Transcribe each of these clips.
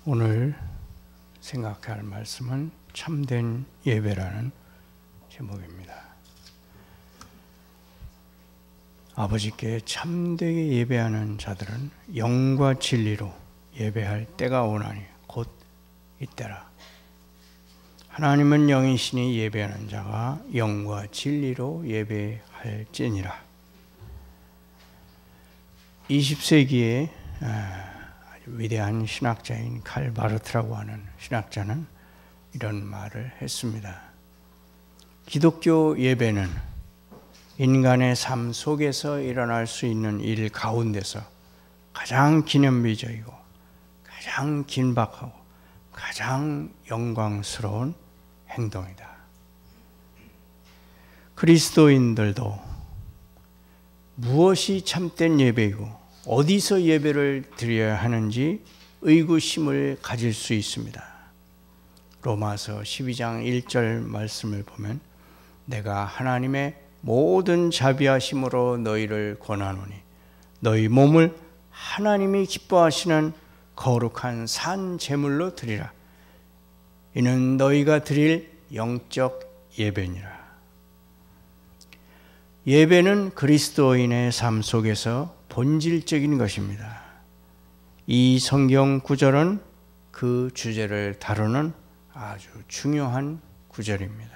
오늘 생각할 말씀은 참된 예배라는 제목입니다. 아버지께 참되게 예배하는 자들은 영과 진리로 예배할 때가 오나니 곧 이때라. 하나님은 영이시니 예배하는 자가 영과 진리로 예배할지니라. 20세기에 아주 위대한 신학자인 칼 바르트라고 하는 신학자는 이런 말을 했습니다. 기독교 예배는 인간의 삶 속에서 일어날 수 있는 일 가운데서 가장 기념비적이고 가장 긴박하고 가장 영광스러운 행동이다. 그리스도인들도 무엇이 참된 예배이고 어디서 예배를 드려야 하는지 의구심을 가질 수 있습니다. 로마서 12장 1절 말씀을 보면 내가 하나님의 모든 자비하심으로 너희를 권하노니 너희 몸을 하나님이 기뻐하시는 거룩한 산 제물로 드리라. 이는 너희가 드릴 영적 예배니라. 예배는 그리스도인의 삶 속에서 본질적인 것입니다. 이 성경 구절은 그 주제를 다루는 아주 중요한 구절입니다.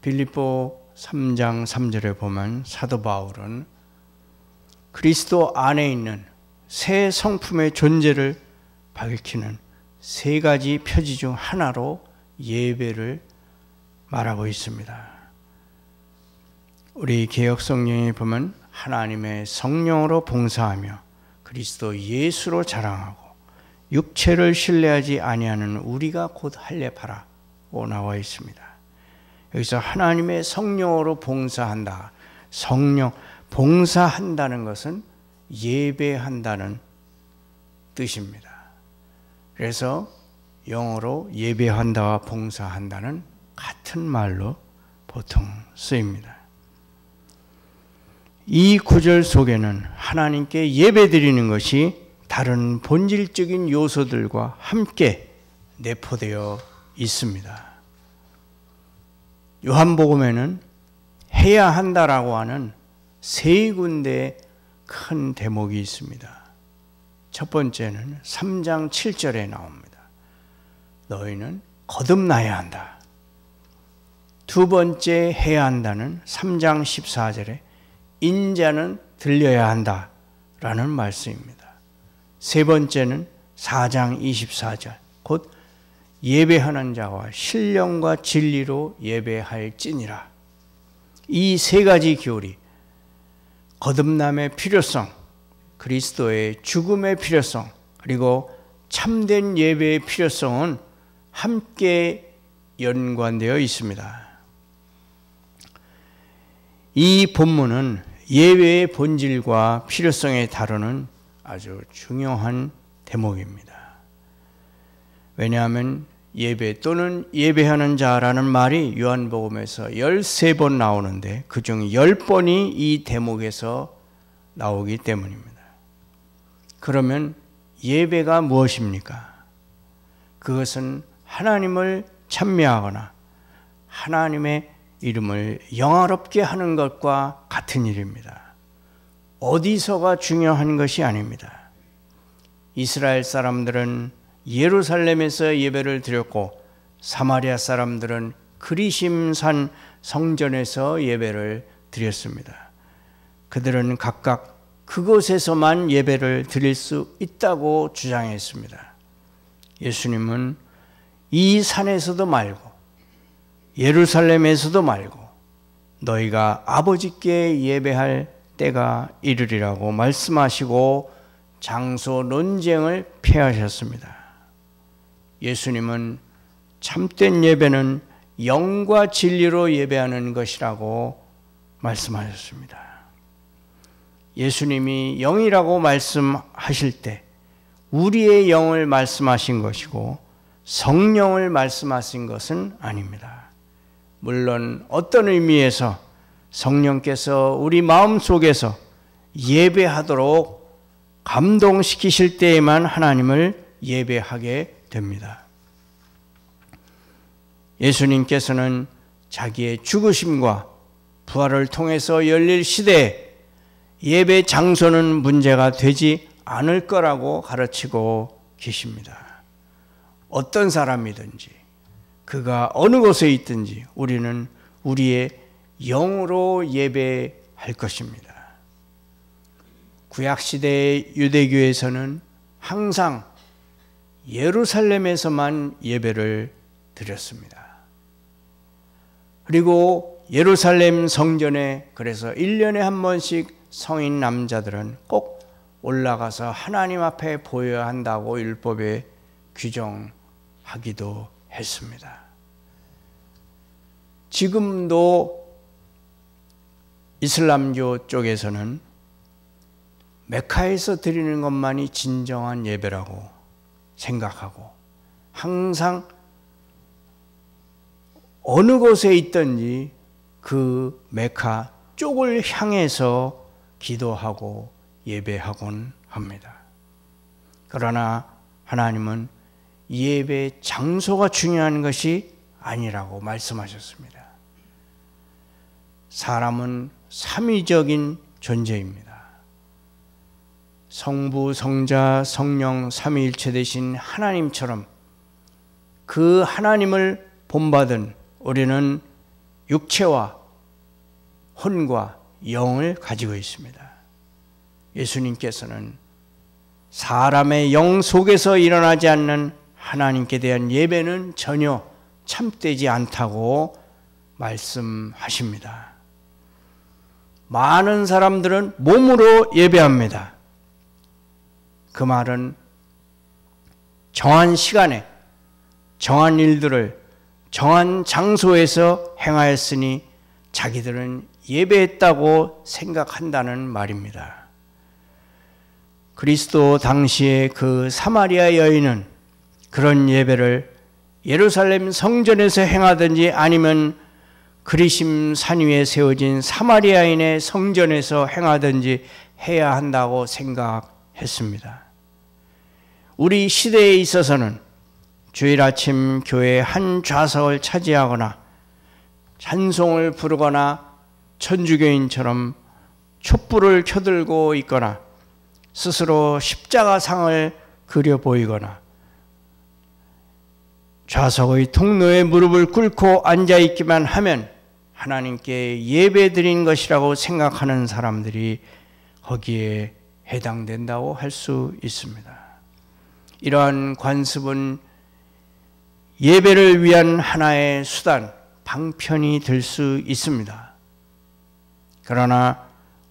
빌립보 3장 3절에 보면 사도 바울은 그리스도 안에 있는 새 성품의 존재를 밝히는 세 가지 표지 중 하나로 예배를 말하고 있습니다. 우리 개역성경에 보면 하나님의 성령으로 봉사하며 그리스도 예수로 자랑하고 육체를 신뢰하지 아니하는 우리가 곧 할례바라고 나와 있습니다. 여기서 하나님의 성령으로 봉사한다. 성령, 봉사한다는 것은 예배한다는 뜻입니다. 그래서 영어로 예배한다와 봉사한다는 같은 말로 보통 쓰입니다. 이 구절 속에는 하나님께 예배드리는 것이 다른 본질적인 요소들과 함께 내포되어 있습니다. 요한복음에는 해야 한다라고 하는 세 군데의 큰 대목이 있습니다. 첫 번째는 3장 7절에 나옵니다. 너희는 거듭나야 한다. 두 번째 해야 한다는 3장 14절에 인자는 들려야 한다라는 말씀입니다. 세 번째는 4장 24절 곧 예배하는 자와 신령과 진리로 예배할지니라. 이 세 가지 교리, 거듭남의 필요성, 그리스도의 죽음의 필요성, 그리고 참된 예배의 필요성은 함께 연관되어 있습니다. 이 본문은 예배의 본질과 필요성에 다루는 아주 중요한 대목입니다. 왜냐하면 예배 또는 예배하는 자라는 말이 요한복음에서 13번 나오는데 그중 10번이 이 대목에서 나오기 때문입니다. 그러면 예배가 무엇입니까? 그것은 하나님을 찬미하거나 하나님의 이름을 영화롭게 하는 것과 같은 일입니다. 어디서가 중요한 것이 아닙니다. 이스라엘 사람들은 예루살렘에서 예배를 드렸고 사마리아 사람들은 그리심산 성전에서 예배를 드렸습니다. 그들은 각각 그곳에서만 예배를 드릴 수 있다고 주장했습니다. 예수님은 이 산에서도 말고 예루살렘에서도 말고 너희가 아버지께 예배할 때가 이르리라고 말씀하시고 장소 논쟁을 폐하셨습니다. 예수님은 참된 예배는 영과 진리로 예배하는 것이라고 말씀하셨습니다. 예수님이 영이라고 말씀하실 때 우리의 영을 말씀하신 것이고 성령을 말씀하신 것은 아닙니다. 물론 어떤 의미에서 성령께서 우리 마음속에서 예배하도록 감동시키실 때에만 하나님을 예배하게 됩니다. 예수님께서는 자기의 죽으심과 부활을 통해서 열릴 시대에 예배 장소는 문제가 되지 않을 거라고 가르치고 계십니다. 어떤 사람이든지 그가 어느 곳에 있든지 우리는 우리의 영으로 예배할 것입니다. 구약시대의 유대교에서는 항상 예루살렘에서만 예배를 드렸습니다. 그리고 예루살렘 성전에 그래서 1년에 한 번씩 성인 남자들은 꼭 올라가서 하나님 앞에 보여야 한다고 율법에 규정하기도 했습니다. 지금도 이슬람교 쪽에서는 메카에서 드리는 것만이 진정한 예배라고 생각하고 항상 어느 곳에 있든지 그 메카 쪽을 향해서 기도하고 예배하곤 합니다. 그러나 하나님은 예배 장소가 중요한 것이 아니라고 말씀하셨습니다. 사람은 삼위적인 존재입니다. 성부, 성자, 성령 삼위일체 되신 하나님처럼 그 하나님을 본받은 우리는 육체와 혼과 영을 가지고 있습니다. 예수님께서는 사람의 영 속에서 일어나지 않는 하나님께 대한 예배는 전혀 참되지 않다고 말씀하십니다. 많은 사람들은 몸으로 예배합니다. 그 말은 정한 시간에 정한 일들을 정한 장소에서 행하였으니 자기들은 예배했다고 생각한다는 말입니다. 그리스도 당시에 그 사마리아 여인은 그런 예배를 예루살렘 성전에서 행하든지 아니면 그리심 산 위에 세워진 사마리아인의 성전에서 행하든지 해야 한다고 생각했습니다. 우리 시대에 있어서는 주일 아침 교회 한 좌석을 차지하거나 찬송을 부르거나 천주교인처럼 촛불을 켜들고 있거나 스스로 십자가상을 그려 보이거나 좌석의 통로에 무릎을 꿇고 앉아있기만 하면 하나님께 예배드린 것이라고 생각하는 사람들이 거기에 해당된다고 할 수 있습니다. 이러한 관습은 예배를 위한 하나의 수단, 방편이 될 수 있습니다. 그러나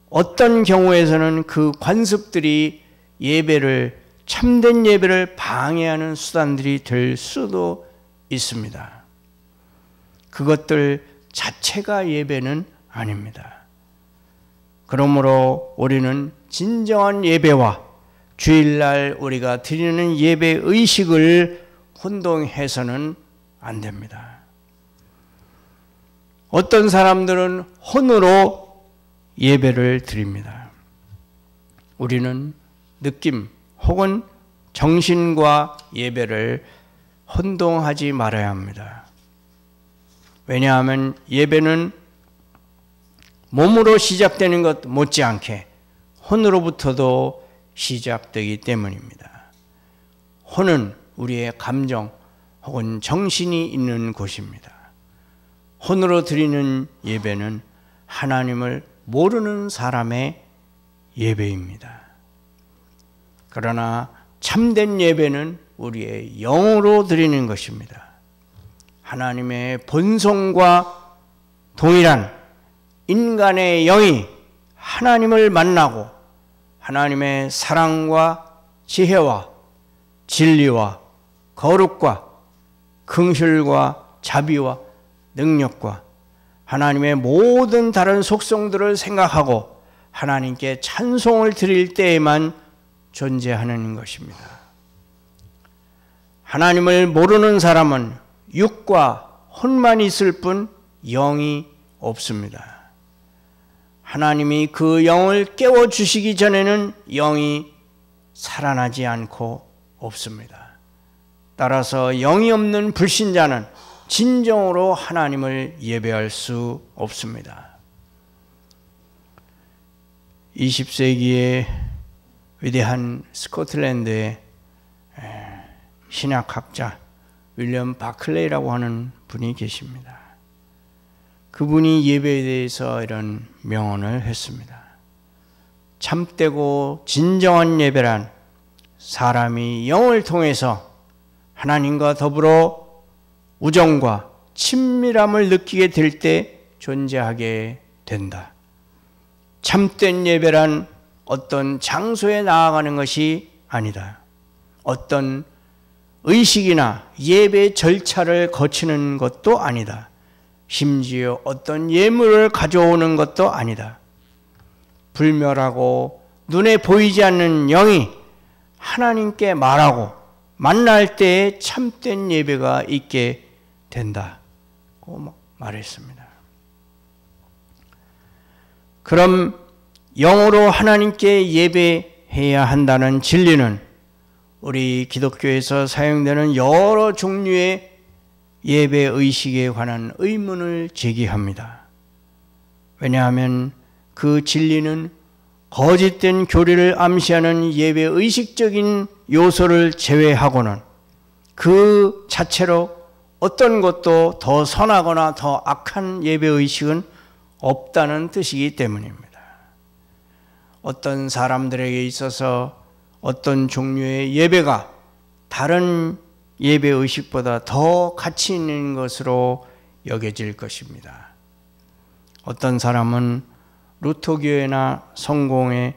어떤 경우에서는 그 관습들이 예배를, 참된 예배를 방해하는 수단들이 될 수도 있습니다. 그것들 자체가 예배는 아닙니다. 그러므로 우리는 진정한 예배와 주일날 우리가 드리는 예배 의식을 혼동해서는 안 됩니다. 어떤 사람들은 혼으로 예배를 드립니다. 우리는 느낌 혹은 정신과 예배를 혼동하지 말아야 합니다. 왜냐하면 예배는 몸으로 시작되는 것 못지않게 혼으로부터도 시작되기 때문입니다. 혼은 우리의 감정 혹은 정신이 있는 곳입니다. 혼으로 드리는 예배는 하나님을 모르는 사람의 예배입니다. 그러나 참된 예배는 우리의 영으로 드리는 것입니다. 하나님의 본성과 동일한 인간의 영이 하나님을 만나고 하나님의 사랑과 지혜와 진리와 거룩과 긍휼과 자비와 능력과 하나님의 모든 다른 속성들을 생각하고 하나님께 찬송을 드릴 때에만 존재하는 것입니다. 하나님을 모르는 사람은 육과 혼만 있을 뿐 영이 없습니다. 하나님이 그 영을 깨워주시기 전에는 영이 살아나지 않고 없습니다. 따라서 영이 없는 불신자는 진정으로 하나님을 예배할 수 없습니다. 20세기의 위대한 스코틀랜드의 신학학자 윌리엄 바클레이라고 하는 분이 계십니다. 그분이 예배에 대해서 이런 명언을 했습니다. 참되고 진정한 예배란 사람이 영을 통해서 하나님과 더불어 우정과 친밀함을 느끼게 될 때 존재하게 된다. 참된 예배란 어떤 장소에 나아가는 것이 아니다. 어떤 의식이나 예배 절차를 거치는 것도 아니다. 심지어 어떤 예물을 가져오는 것도 아니다. 불멸하고 눈에 보이지 않는 영이 하나님께 말하고 만날 때에 참된 예배가 있게 된다고 말했습니다. 그럼 영으로 하나님께 예배해야 한다는 진리는 우리 기독교에서 사용되는 여러 종류의 예배 의식에 관한 의문을 제기합니다. 왜냐하면 그 진리는 거짓된 교리를 암시하는 예배 의식적인 요소를 제외하고는 그 자체로 어떤 것도 더 선하거나 더 악한 예배 의식은 없다는 뜻이기 때문입니다. 어떤 사람들에게 있어서 어떤 종류의 예배가 다른 예배 의식보다 더 가치 있는 것으로 여겨질 것입니다. 어떤 사람은 루터교회나 성공회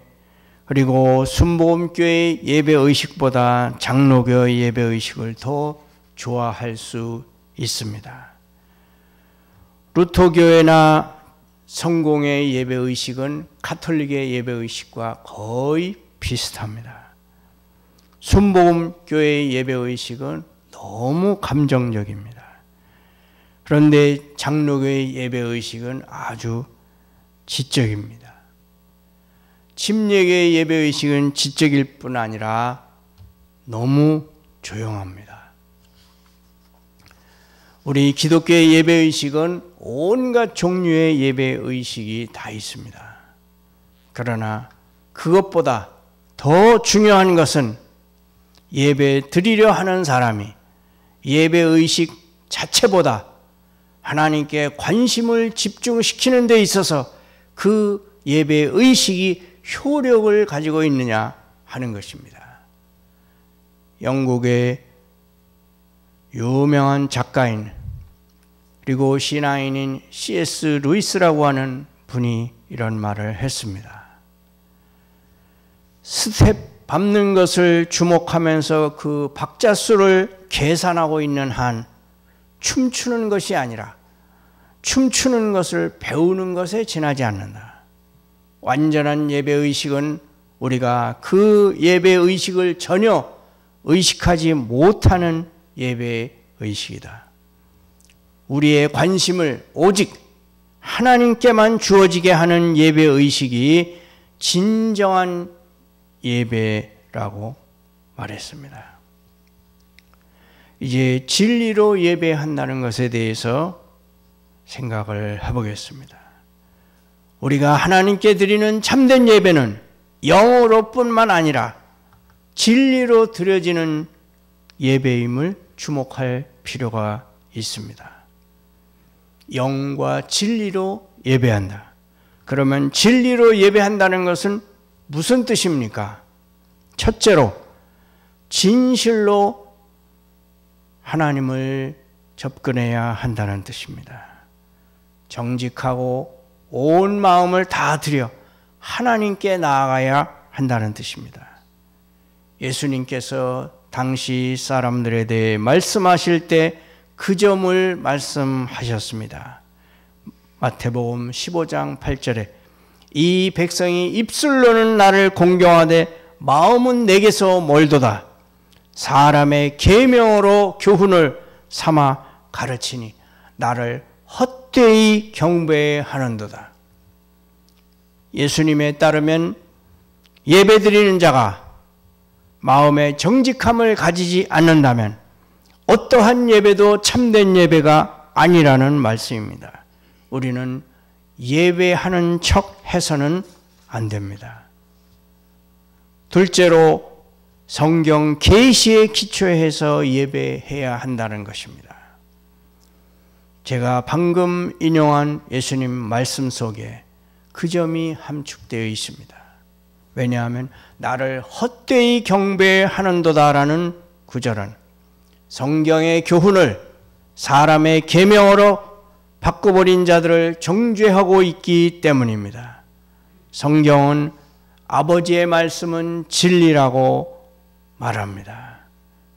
그리고 순복음교회의 예배 의식보다 장로교의 예배 의식을 더 좋아할 수 있습니다. 루터교회나 성공의 예배 의식은 가톨릭의 예배 의식과 거의 비슷합니다. 순복음교회의 예배 의식은 너무 감정적입니다. 그런데 장로교의 예배 의식은 아주 지적입니다. 침례교의 예배 의식은 지적일 뿐 아니라 너무 조용합니다. 우리 기독교의 예배 의식은 온갖 종류의 예배 의식이 다 있습니다. 그러나 그것보다 더 중요한 것은 예배 드리려 하는 사람이 예배 의식 자체보다 하나님께 관심을 집중시키는 데 있어서 그 예배 의식이 효력을 가지고 있느냐 하는 것입니다. 영국의 유명한 작가인 그리고 신앙인인 C.S. 루이스라고 하는 분이 이런 말을 했습니다. 스텝 밟는 것을 주목하면서 그 박자 수를 계산하고 있는 한 춤추는 것이 아니라 춤추는 것을 배우는 것에 지나지 않는다. 완전한 예배의식은 우리가 그 예배의식을 전혀 의식하지 못하는 예배의식이다. 우리의 관심을 오직 하나님께만 주어지게 하는 예배의식이 진정한 예배라고 말했습니다. 이제 진리로 예배한다는 것에 대해서 생각을 해보겠습니다. 우리가 하나님께 드리는 참된 예배는 영어로뿐만 아니라 진리로 드려지는 예배임을 주목할 필요가 있습니다. 영과 진리로 예배한다. 그러면 진리로 예배한다는 것은 무슨 뜻입니까? 첫째로 진실로 하나님을 접근해야 한다는 뜻입니다. 정직하고 온 마음을 다 들여 하나님께 나아가야 한다는 뜻입니다. 예수님께서 당시 사람들에 대해 말씀하실 때 그 점을 말씀하셨습니다. 마태복음 15장 8절에 이 백성이 입술로는 나를 공경하되 마음은 내게서 멀도다. 사람의 계명으로 교훈을 삼아 가르치니 나를 헛되이 경배하는도다. 예수님에 따르면 예배드리는 자가 마음의 정직함을 가지지 않는다면 어떠한 예배도 참된 예배가 아니라는 말씀입니다. 우리는 예배하는 척 해서는 안 됩니다. 둘째로 성경 계시에 기초해서 예배해야 한다는 것입니다. 제가 방금 인용한 예수님 말씀 속에 그 점이 함축되어 있습니다. 왜냐하면 나를 헛되이 경배하는도다라는 구절은 성경의 교훈을 사람의 계명으로 바꿔버린 자들을 정죄하고 있기 때문입니다. 성경은 아버지의 말씀은 진리라고 말합니다.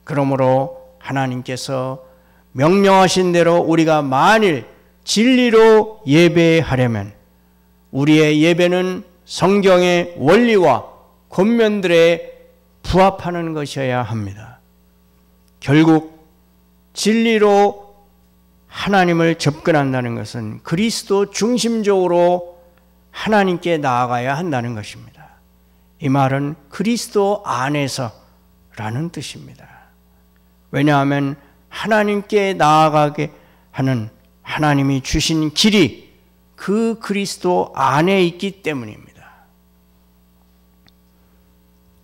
그러므로 하나님께서 명령하신 대로 우리가 만일 진리로 예배하려면 우리의 예배는 성경의 원리와 권면들에 부합하는 것이어야 합니다. 결국 진리로 하나님을 접근한다는 것은 그리스도 중심적으로 하나님께 나아가야 한다는 것입니다. 이 말은 그리스도 안에서라는 뜻입니다. 왜냐하면 하나님께 나아가게 하는 하나님이 주신 길이 그 그리스도 안에 있기 때문입니다.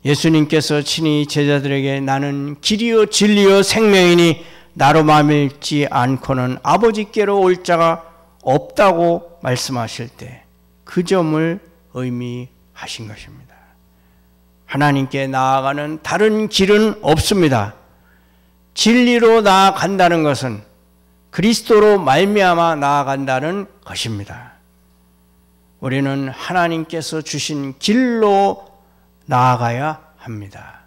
예수님께서 친히 제자들에게 나는 길이요 진리요 생명이니 나로 말미암지 않고는 아버지께로 올 자가 없다고 말씀하실 때 그 점을 의미하신 것입니다. 하나님께 나아가는 다른 길은 없습니다. 진리로 나아간다는 것은 그리스도로 말미암아 나아간다는 것입니다. 우리는 하나님께서 주신 길로 나아가야 합니다.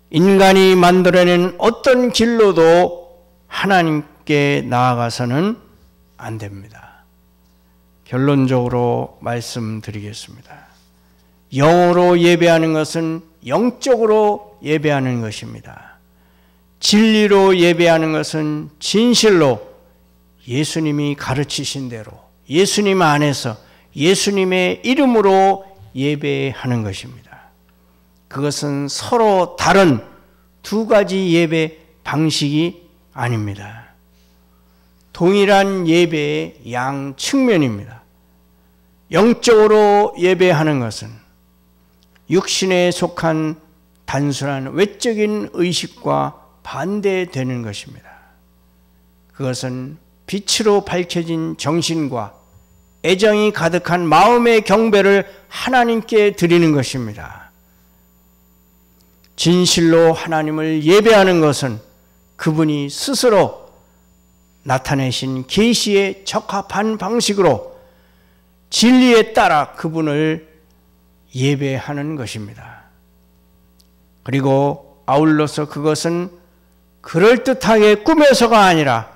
인간이 만들어낸 어떤 길로도 하나님께 나아가서는 안 됩니다. 결론적으로 말씀드리겠습니다. 영으로 예배하는 것은 영적으로 예배하는 것입니다. 진리로 예배하는 것은 진실로 예수님이 가르치신 대로 예수님 안에서 예수님의 이름으로 예배하는 것입니다. 그것은 서로 다른 두 가지 예배 방식이 아닙니다. 동일한 예배의 양 측면입니다. 영적으로 예배하는 것은 육신에 속한 단순한 외적인 의식과 반대되는 것입니다. 그것은 빛으로 밝혀진 정신과 애정이 가득한 마음의 경배를 하나님께 드리는 것입니다. 진실로 하나님을 예배하는 것은 그분이 스스로 나타내신 계시에 적합한 방식으로 진리에 따라 그분을 예배하는 것입니다. 그리고 아울러서 그것은 그럴듯하게 꾸며서가 아니라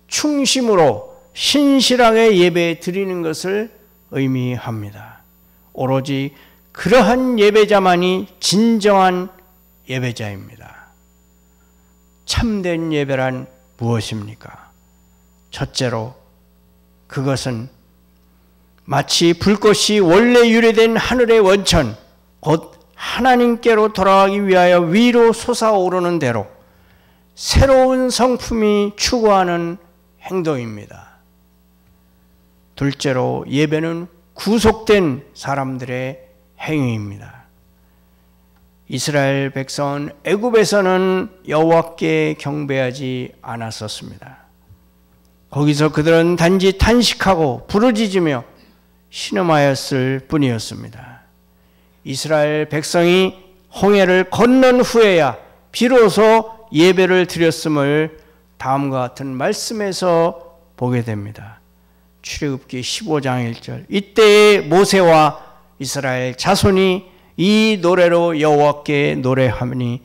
충심으로 신실하게 예배 드리는 것을 의미합니다. 오로지 그러한 예배자만이 진정한 예배자입니다. 참된 예배란 무엇입니까? 첫째로 그것은 마치 불꽃이 원래 유래된 하늘의 원천, 곧 하나님께로 돌아가기 위하여 위로 솟아오르는 대로 새로운 성품이 추구하는 행동입니다. 둘째로 예배는 구속된 사람들의 행위입니다. 이스라엘 백성은 애굽에서는 여호와께 경배하지 않았었습니다. 거기서 그들은 단지 탄식하고 부르짖으며 신음하였을 뿐이었습니다. 이스라엘 백성이 홍해를 건넌 후에야 비로소 예배를 드렸음을 다음과 같은 말씀에서 보게 됩니다. 출애굽기 15장 1절 이때에 모세와 이스라엘 자손이 이 노래로 여호와께 노래하니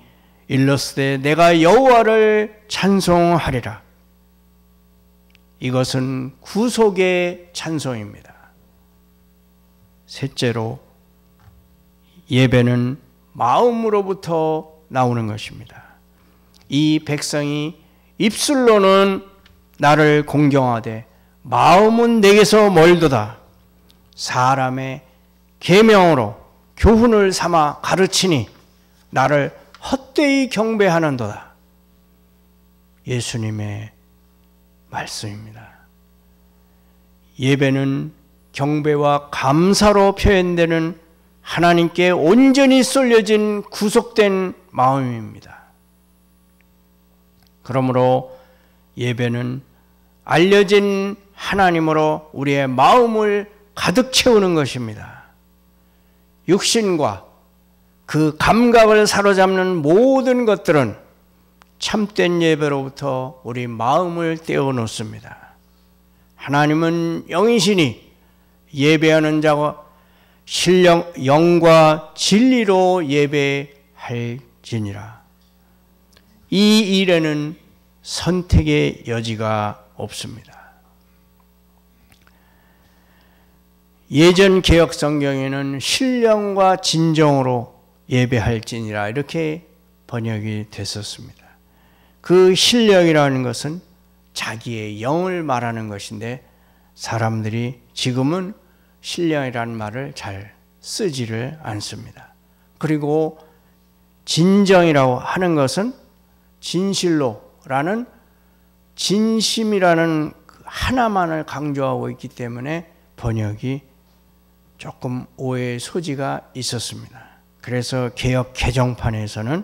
일러스되 내가 여호와를 찬송하리라. 이것은 구속의 찬송입니다. 셋째로 예배는 마음으로부터 나오는 것입니다. 이 백성이 입술로는 나를 공경하되 마음은 내게서 멀도다. 사람의 계명으로 교훈을 삼아 가르치니 나를 헛되이 경배하는도다. 예수님의 말씀입니다. 예배는 경배와 감사로 표현되는 하나님께 온전히 쏠려진 구속된 마음입니다. 그러므로 예배는 알려진 하나님으로 우리의 마음을 가득 채우는 것입니다. 육신과 그 감각을 사로잡는 모든 것들은 참된 예배로부터 우리 마음을 떼어놓습니다. 하나님은 영이시니 예배하는 자가 영과 진리로 예배할지니라. 이 일에는 선택의 여지가 없습니다. 예전 개역 성경에는 신령과 진정으로 예배할지니라 이렇게 번역이 됐었습니다. 그 신령이라는 것은 자기의 영을 말하는 것인데 사람들이 지금은 신령이라는 말을 잘 쓰지를 않습니다. 그리고 진정이라고 하는 것은 진실로라는 진심이라는 하나만을 강조하고 있기 때문에 번역이 조금 오해의 소지가 있었습니다. 그래서 개역 개정판에서는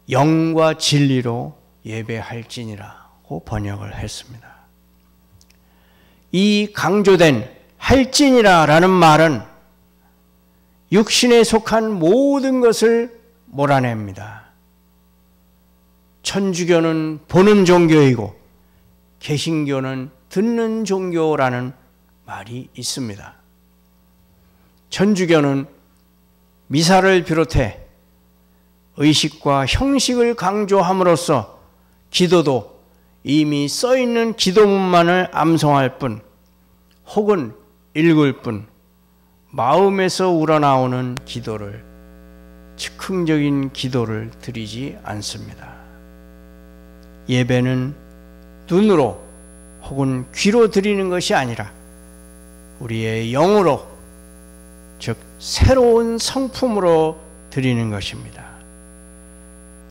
영과 진리로 예배할지니라고 번역을 했습니다. 이 강조된 할지니라라는 말은 육신에 속한 모든 것을 몰아냅니다. 천주교는 보는 종교이고 개신교는 듣는 종교라는 말이 있습니다. 천주교는 미사를 비롯해 의식과 형식을 강조함으로써 기도도 이미 써있는 기도문만을 암송할 뿐 혹은 읽을 뿐 마음에서 우러나오는 기도를 즉흥적인 기도를 드리지 않습니다. 예배는 눈으로 혹은 귀로 드리는 것이 아니라 우리의 영으로 즉 새로운 성품으로 드리는 것입니다.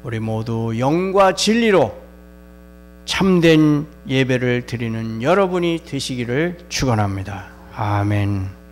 우리 모두 영과 진리로 참된 예배를 드리는 여러분이 되시기를 축원합니다. 아멘.